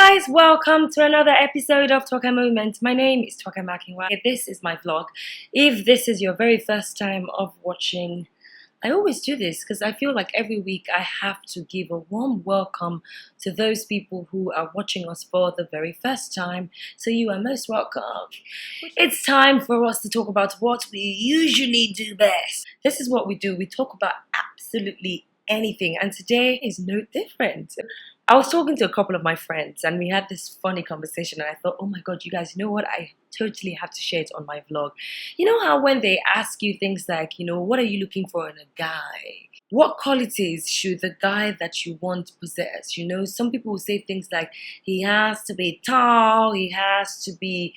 guys, welcome to another episode of Toke Moments. My name is Toke Makinwa. This is my vlog. If this is your very first time of watching, I always do this because I feel like every week I have to give a warm welcome to those people who are watching us for the very first time. So you are most welcome. It's time for us to talk about what we usually do best. This is what we do. We talk about absolutely anything, and today is no different. I was talking to a couple of my friends and we had this funny conversation, and I thought, oh my god, you guys, you know what? I totally have to share it on my vlog. You know how when they ask you things like, what are you looking for in a guy? What qualities should the guy that you want possess? Some people will say things like, he has to be tall, he has to be,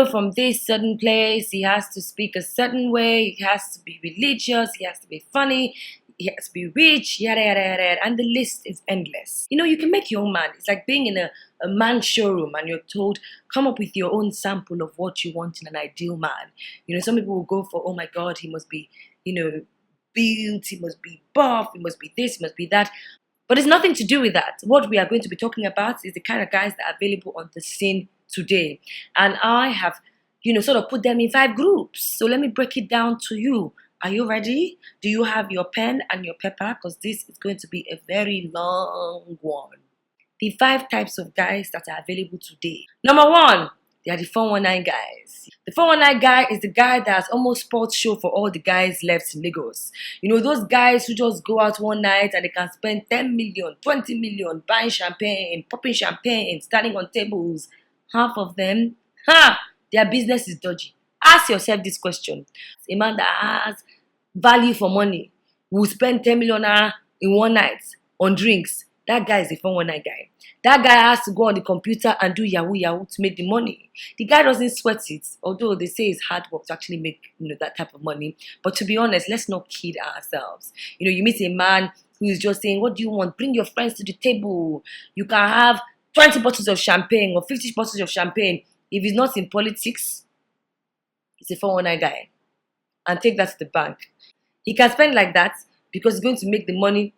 from this certain place, he has to speak a certain way, he has to be religious, he has to be funny, he has to be rich, yada yada yada, and the list is endless. You can make your own man. It's like being in a man's showroom and you're told, come up with your own sample of what you want in an ideal man. Some people will go for, oh my god, he must be, built, he must be buff, he must be this, he must be that. But it's nothing to do with that. What we are going to be talking about is the kind of guys that are available on the scene today. And I have, sort of put them in 5 groups. So let me break it down to you. Are you ready? Do you have your pen and your paper? Because this is going to be a very long one. The 5 types of guys that are available today. Number 1, they are the 419 guys. The 419 guy is the guy that's almost sports show for all the guys left in Lagos. Those guys who just go out one night and they can spend 10 million, 20 million buying champagne, popping champagne, standing on tables. Half of them, their business is dodgy. Ask yourself this question. A man that has value for money will spend 10 million in one night on drinks. That guy is a 419 guy. That guy has to go on the computer and do yahoo yahoo to make the money. The guy doesn't sweat it, although they say it's hard work to actually make that type of money. But to be honest, let's not kid ourselves. You meet a man who is just saying, what do you want? Bring your friends to the table. You can have 20 bottles of champagne or 50 bottles of champagne. If he's not in politics, he's a 419 guy. And take that to the bank. He can spend like that because he's going to make the money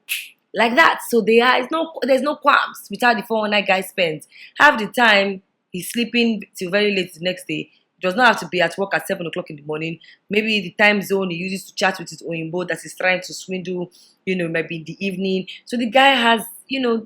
like that. So there's no qualms with how the 419 guy spends. Half the time, he's sleeping till very late the next day. He does not have to be at work at 7 o'clock in the morning. Maybe the time zone he uses to chat with his Oyinbo that he's trying to swindle, maybe in the evening. So the guy has,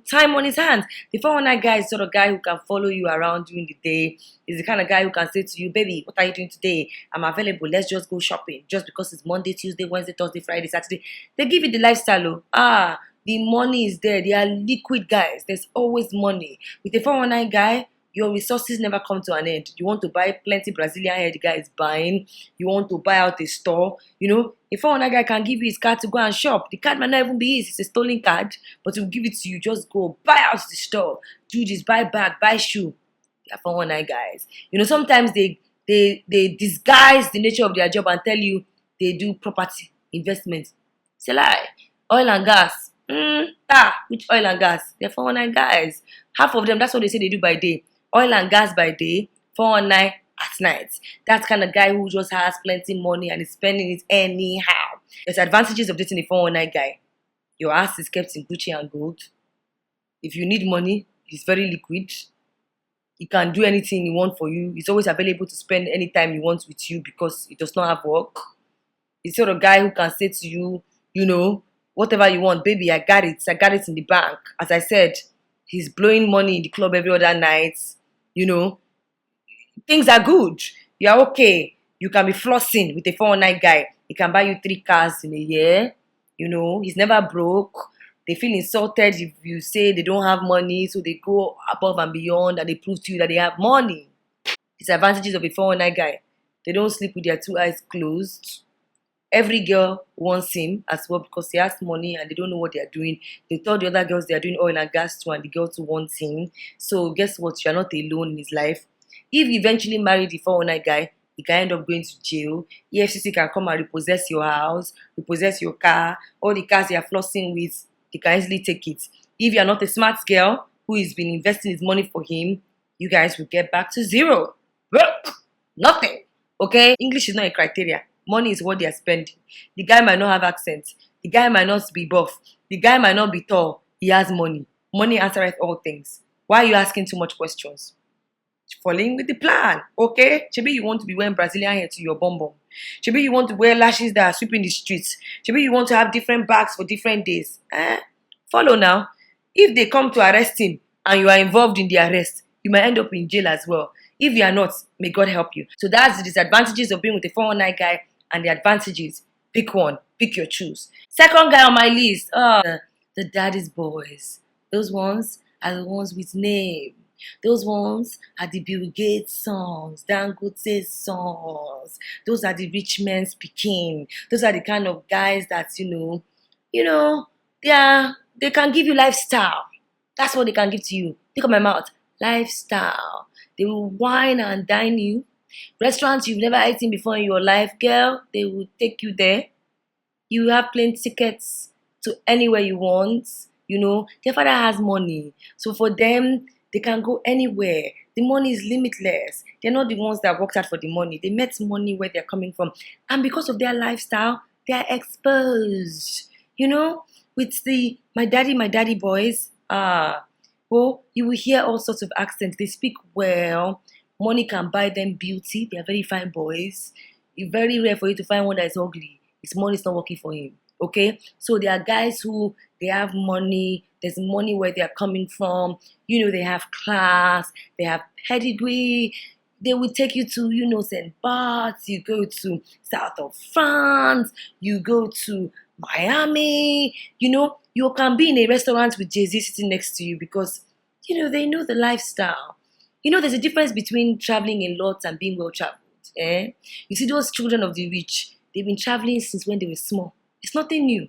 time on his hands. The 419 guy is sort of guy who can follow you around during the day. He's the kind of guy who can say to you, baby, what are you doing today? I'm available. Let's just go shopping. Just because it's Monday, Tuesday, Wednesday, Thursday, Friday, Saturday. They give you the lifestyle. The money is there. They are liquid guys. There's always money. With a 419 guy, your resources never come to an end. You want to buy plenty Brazilian hair the guy is buying. You want to buy out a store. A 419 guy can give you his card to go and shop. The card might not even be his. It's a stolen card. But he'll give it to you. Just go buy out the store. Do this, buy bag, buy shoe. They are 419 guys. Sometimes they disguise the nature of their job and tell you they do property investment. It's a lie. Oil and gas. Which oil and gas? They're 419 guys. Half of them, that's what they say they do by day. Oil and gas by day, 419 at night. That kind of guy who just has plenty money and is spending it anyhow. There's advantages of dating a 419 guy. Your ass is kept in Gucci and gold. If you need money, he's very liquid. He can do anything he wants for you. He's always available to spend any time he wants with you because he does not have work. He's the sort of guy who can say to you, whatever you want, baby, I got it. I got it in the bank. As I said, he's blowing money in the club every other night. Things are good. You're okay. You can be flossing with a 419 guy. He can buy you 3 cars in a year. He's never broke. They feel insulted if you say they don't have money, so they go above and beyond and they prove to you that they have money. Disadvantages of a 419 guy. They don't sleep with their 2 eyes closed. Every girl wants him as well because he has money and they don't know what they are doing. They tell the other girls they are doing oil and gas too, and the girl too wants him. So guess what? You are not alone in his life. If you eventually marry the 419 guy, he can end up going to jail. EFCC can come and repossess your house, repossess your car, all the cars you are flossing with, they can easily take it. If you are not a smart girl who has been investing his money for him, you guys will get back to zero. Nothing. Okay? English is not a criteria. Money is what they are spending. The guy might not have accent. The guy might not be buff. The guy might not be tall. He has money. Money answereth all things. Why are you asking too much questions? Falling with the plan, okay? Maybe you want to be wearing Brazilian hair to your bum bum. Maybe you want to wear lashes that are sweeping the streets. Maybe you want to have different bags for different days. Follow now. If they come to arrest him and you are involved in the arrest, you might end up in jail as well. If you are not, may God help you. So that's the disadvantages of being with a 419 guy and the advantages. Pick one. Pick your choose. Second guy on my list, the daddy's boys. Those ones are the ones with name. Those ones are the Bill Gates sons, Dangote songs. Those are the rich men speaking. Those are the kind of guys that they can give you lifestyle. That's what they can give to you. Think of my mouth, lifestyle. They will wine and dine you. Restaurants you've never eaten before in your life, girl. They will take you there. You have plane tickets to anywhere you want. Their father has money, so for them, they can go anywhere. The money is limitless. They're not the ones that worked hard for the money. They met money where they're coming from. And because of their lifestyle, they're exposed. With the my daddy boys, you will hear all sorts of accents. They speak well. Money can buy them beauty. They are very fine boys. It's very rare for you to find one that is ugly. His money is not working for him. Okay? So there are guys who, they have money. There's money where they're coming from. They have class. They have pedigree. They will take you to, St. Bart's. You go to south of France. You go to Miami. You can be in a restaurant with Jay-Z sitting next to you because, they know the lifestyle. There's a difference between traveling a lot and being well-traveled. You see those children of the rich, they've been traveling since when they were small. It's nothing new.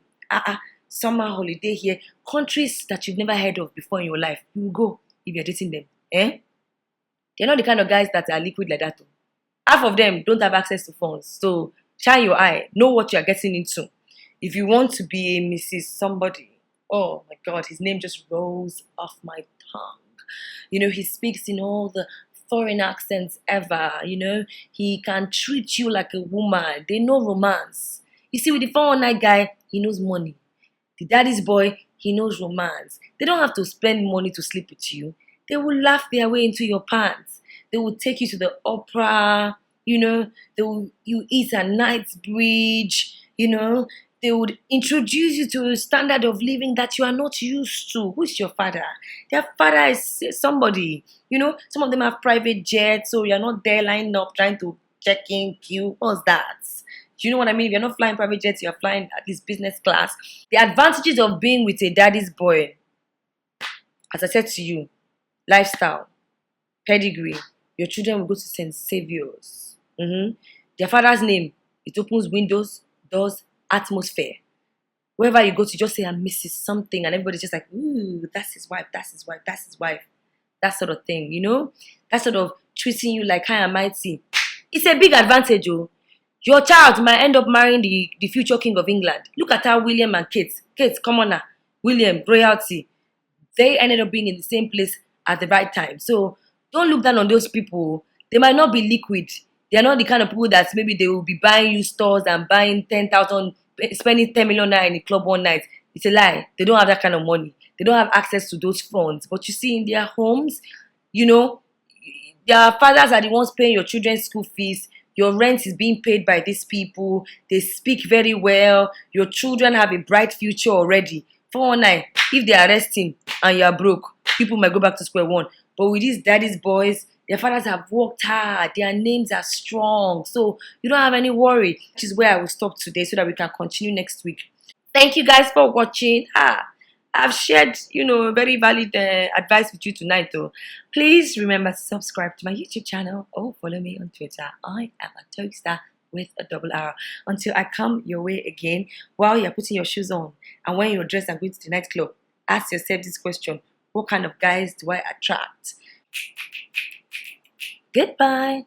Summer holiday here. Countries that you've never heard of before in your life. You will go if you're dating them. They're not the kind of guys that are liquid like that. Half of them don't have access to phones. So shine your eye. Know what you're getting into. If you want to be a Mrs. Somebody, oh my God, his name just rolls off my tongue. He speaks in all the foreign accents ever. He can treat you like a woman. They know romance. You see, with the 419 guy, he knows money. The daddy's boy, he knows romance. They don't have to spend money to sleep with you. They will laugh their way into your pants. They will take you to the opera. You eat at Knightsbridge. They would introduce you to a standard of living that you are not used to. Who's your father? Their father is somebody. Some of them have private jets, so you're not there lining up trying to check in, queue. What's that? Do you know what I mean? If you're not flying private jets, you're flying at least business class. The advantages of being with a daddy's boy, as I said to you, lifestyle, pedigree. Your children will go to St. Saviour's. Their father's name, it opens windows, doors, atmosphere. Wherever you go to, just say, I'm Mrs. Something, and everybody's just like, ooh, that's his wife, that's his wife, that's his wife. That sort of thing, That sort of treating you like high and mighty. It's a big advantage, oh. Your child might end up marrying the future king of England. Look at how William and Kate, commoner, William, royalty, they ended up being in the same place at the right time. So don't look down on those people. They might not be liquid. They are not the kind of people that maybe they will be buying you stores and buying 10,000, spending 10 million naira in a club one night. It's a lie. They don't have that kind of money. They don't have access to those funds. But you see in their homes, their fathers are the ones paying your children's school fees. Your rent is being paid by these people. They speak very well. Your children have a bright future already. 419, if they arrest him and you are broke, people might go back to square one. But with these daddy's boys, their fathers have worked hard. Their names are strong. So you don't have any worry. Which is where I will stop today so that we can continue next week. Thank you guys for watching. I've shared, very valid advice with you tonight, though. Please remember to subscribe to my YouTube channel or follow me on Twitter. I am a Tokestar with a double R. Until I come your way again, while you're putting your shoes on and when you're dressed and going to the nightclub, ask yourself this question: what kind of guys do I attract? Goodbye.